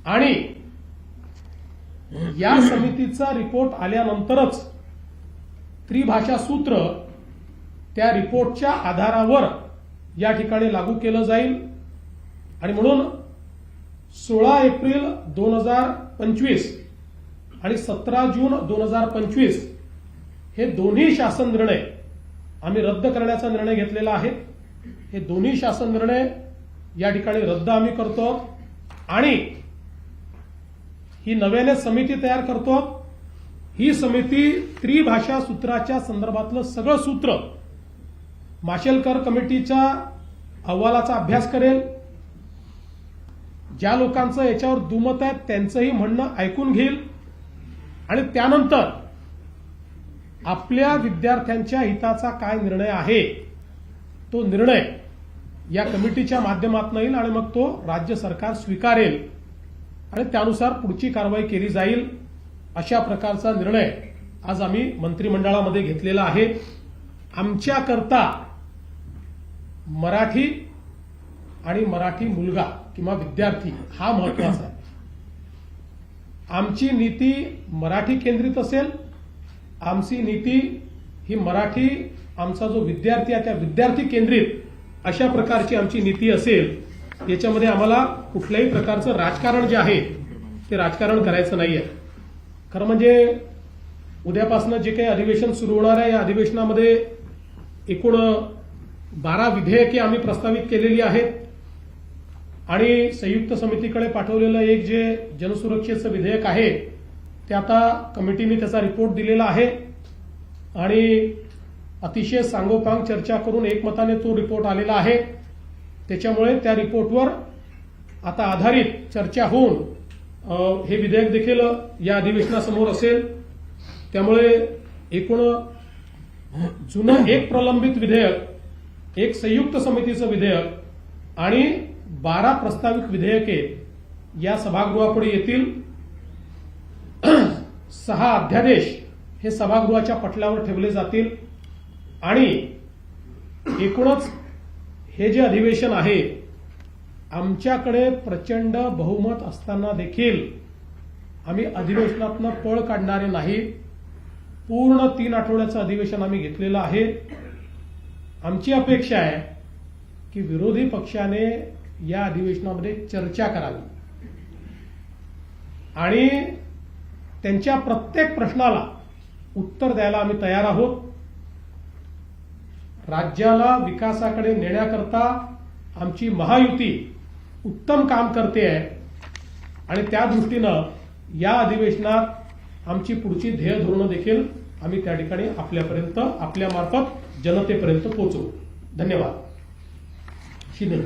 आणि या समितीचा रिपोर्ट आल्यानंतरच त्रिभाषा सूत्र त्या रिपोर्टच्या आधारावर या ठिकाणी लागू केलं जाईल आणि म्हणून 16 एप्रिल 2025 आणि 17 जून 2025 हे दोन्ही शासन निर्णय आम्ही रद्द करण्याचा निर्णय घेतलेला आहे। हे दोन्ही शासन निर्णय या ठिकाणी रद्द आम्ही करतो आणि ही नव्याने समिती तयार करतो। ही समिती त्रिभाषा सूत्राच्या संदर्भातलं सगळं सूत्र माशेलकर कमिटीच्या अहवालाचा अभ्यास करेल। ज्या लोकांचं याच्यावर दुमत आहे त्यांचंही म्हणणं ऐकून घेईल आणि त्यानंतर आपल्या विद्यार्थ्यांच्या हिताचा काय निर्णय आहे तो निर्णय या कमिटीच्या माध्यमातून येईल आणि मग तो राज्य सरकार स्वीकारेल आणि त्यानुसार पुढची कारवाई केली जाईल। अशा प्रकारचा निर्णय आज आम्ही मंत्रिमंडळामध्ये घेतलेला आहे। आमच्याकरता मराठी आणि मराठी मुलगा किंवा विद्यार्थी हा महत्वाचा आहे। आमची नीती मराठी केंद्रित असेल। आमची नीती ही मराठी आमचा जो विद्यार्थी आहे त्या विद्यार्थी केंद्रित अशा प्रकारची आमची नीती असेल। याच्यामध्ये आम्हाला कुठल्याही प्रकारचं राजकारण जे आहे ते राजकारण करायचं नाहीये। खरं म्हणजे उद्यापासून जे काही अधिवेशन सुरू होणार आहे या अधिवेशनामध्ये एकूण 12 विधेयके आम्ही प्रस्तावित केलेली आहेत आणि संयुक्त समितीकडे पाठवलेलं एक जे जनसुरक्षेचं विधेयक आहे ते आता कमिटीने त्याचा रिपोर्ट दिलेला आहे आणि अतिशय सांगोपांग चर्चा करून एकमताने तो रिपोर्ट आलेला आहे। त्याच्यामुळे त्या रिपोर्टवर आता आधारित चर्चा होऊन हे विधेयक देखील या अधिवेशनासमोर असेल। त्यामुळे एकूण जुनं एक प्रलंबित विधेयक, एक संयुक्त समितीचं विधेयक आणि 12 प्रस्तावित विधेयके या सभागृहापुढे येतील। 6 अध्यादेश हे सभागृहाच्या पटलावर ठेवले जातील आणि एकूणच हे जे अधिवेशन आहे आमच्याकडे प्रचंड बहुमत असताना देखील आम्ही अधिवेशनातनं पळ काढणारे नाही। पूर्ण 3 आठवड्याचं अधिवेशन आम्ही घेतलेलं आहे। आमची अपेक्षा आहे की विरोधी पक्षाने या अधिवेशनामध्ये चर्चा करावी आणि त्यांच्या प्रत्येक प्रश्नाला उत्तर द्यायला आम्ही तयार आहोत। राज्याला विकासाकडे नेण्याकरता आमची महायुती उत्तम काम करते आहे आणि त्या दृष्टीनं या अधिवेशनात आमची पुढची ध्येय धोरणं देखील आम्ही त्या ठिकाणी आपल्यापर्यंत आपल्यामार्फत जनतेपर्यंत पोहोचवू। धन्यवाद। शिंदे।